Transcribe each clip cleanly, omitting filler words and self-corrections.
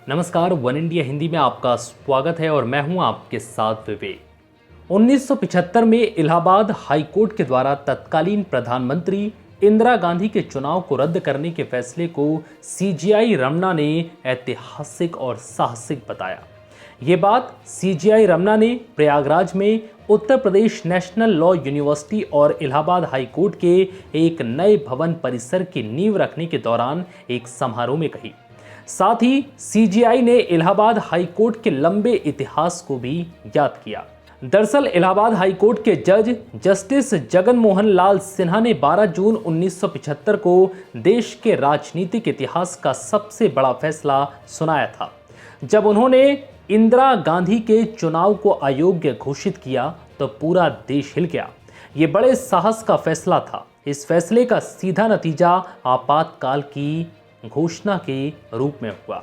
नमस्कार, one India Hindi में आपका स्वागत है और मैं हूं आपके साथ विवेक। 1975 में इलाहाबाद हाई कोर्ट के द्वारा तत्कालीन प्रधानमंत्री इंदिरा गांधी के चुनाव को रद्द करने के फैसले को सीजीआई रमन्ना ने ऐतिहासिक और साहसिक बताया। ये बात सीजीआई रमन्ना ने प्रयागराज में Uttar Pradesh national law university और इलाहाबाद हाई कोर्ट के एक नए भवन परिसर की नींव रखने के दौरान एक समारोह में कही। साथ ही सीजीआई ने इलाहाबाद हाई कोर्ट के लंबे इतिहास को भी याद किया। दरअसल इलाहाबाद हाई कोर्ट के जज जस्टिस जगन मोहन लाल सिन्हा ने 12 जून 1975 को देश के राजनीतिक इतिहास का सबसे बड़ा फैसला सुनाया था, जब उन्होंने इंदिरा गांधी के चुनाव को अयोग्य घोषित किया तो पूरा देश हिल गया। ये बड़े साहस का फैसला था। इस फैसले का सीधा नतीजा आपातकाल की घोषणा के रूप में हुआ।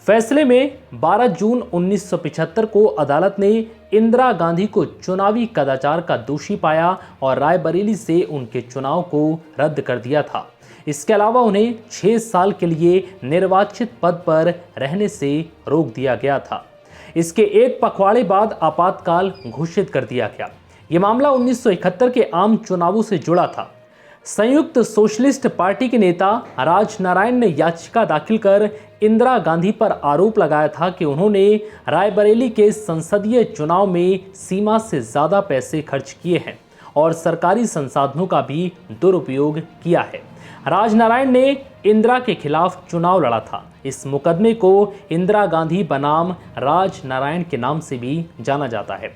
फैसले में 12 जून 1975 को अदालत ने इंदिरा गांधी को चुनावी कदाचार का दोषी पाया और रायबरेली से उनके चुनाव को रद्द कर दिया था। इसके अलावा उन्हें 6 साल के लिए निर्वाचित पद पर रहने से रोक दिया गया था। इसके एक पखवाड़े बाद आपातकाल घोषित कर दिया गया। यह मामला 1971 के आम चुनावों से जुड़ा था। संयुक्त सोशलिस्ट पार्टी के नेता राजनारायण ने याचिका दाखिल कर इंदिरा गांधी पर आरोप लगाया था कि उन्होंने रायबरेली के संसदीय चुनाव में सीमा से ज्यादा पैसे खर्च किए हैं और सरकारी संसाधनों का भी दुरुपयोग किया है। राजनारायण ने इंदिरा के खिलाफ चुनाव लड़ा था। इस मुकदमे को इंदिरा गांधी बनाम राजनारायण के नाम से भी जाना जाता है।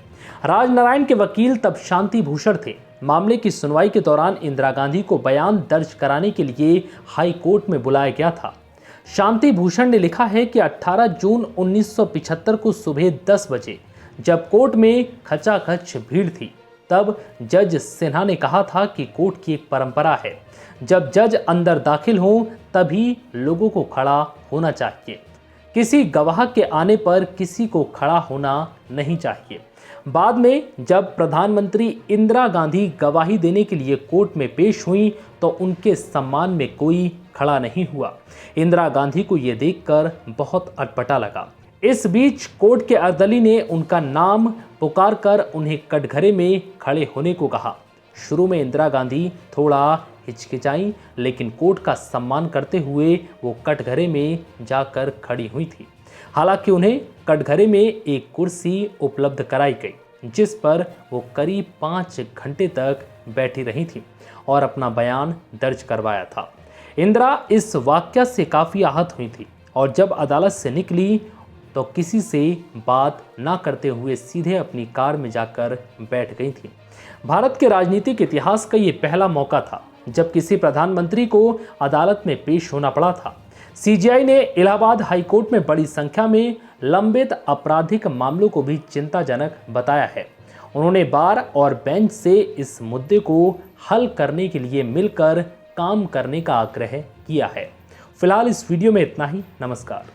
राजनारायण के वकील तब शांति भूषण थे। मामले की सुनवाई के दौरान इंदिरा गांधी को बयान दर्ज कराने के लिए हाई कोर्ट में बुलाया गया था। शांति भूषण ने लिखा है कि 18 जून 1975 को सुबह 10 बजे जब कोर्ट में खचाखच भीड़ थी, तब जज सिन्हा ने कहा था कि कोर्ट की एक परंपरा है, जब जज अंदर दाखिल हों तभी लोगों को खड़ा होना चाहिए। किसी गवाह के आने पर किसी को खड़ा होना नहीं चाहिए। बाद में जब प्रधानमंत्री इंदिरा गांधी गवाही देने के लिए कोर्ट में पेश हुई तो उनके सम्मान में कोई खड़ा नहीं हुआ। इंदिरा गांधी को यह देखकर बहुत अटपटा लगा। इस बीच कोर्ट के अर्दली ने उनका नाम पुकार कर उन्हें कटघरे में खड़े होने को कहा। शुरू में इंदिरा गांधी थोड़ा हिचकिचाई, लेकिन कोर्ट का सम्मान करते हुए वो कटघरे में जाकर खड़ी हुई थी। हालांकि उन्हें कटघरे में एक कुर्सी उपलब्ध कराई गई, जिस पर वो करीब 5 घंटे तक बैठी रही थी और अपना बयान दर्ज करवाया था। इंदिरा इस वाकया से काफ़ी आहत हुई थी और जब अदालत से निकली तो किसी से बात ना करते हुए सीधे अपनी कार में जाकर बैठ गई थी। भारत के राजनीतिक इतिहास का ये पहला मौका था जब किसी प्रधानमंत्री को अदालत में पेश होना पड़ा था। सीजीआई ने इलाहाबाद हाई कोर्ट में बड़ी संख्या में लंबित आपराधिक मामलों को भी चिंताजनक बताया है। उन्होंने बार और बेंच से इस मुद्दे को हल करने के लिए मिलकर काम करने का आग्रह किया है। फिलहाल इस वीडियो में इतना ही। नमस्कार।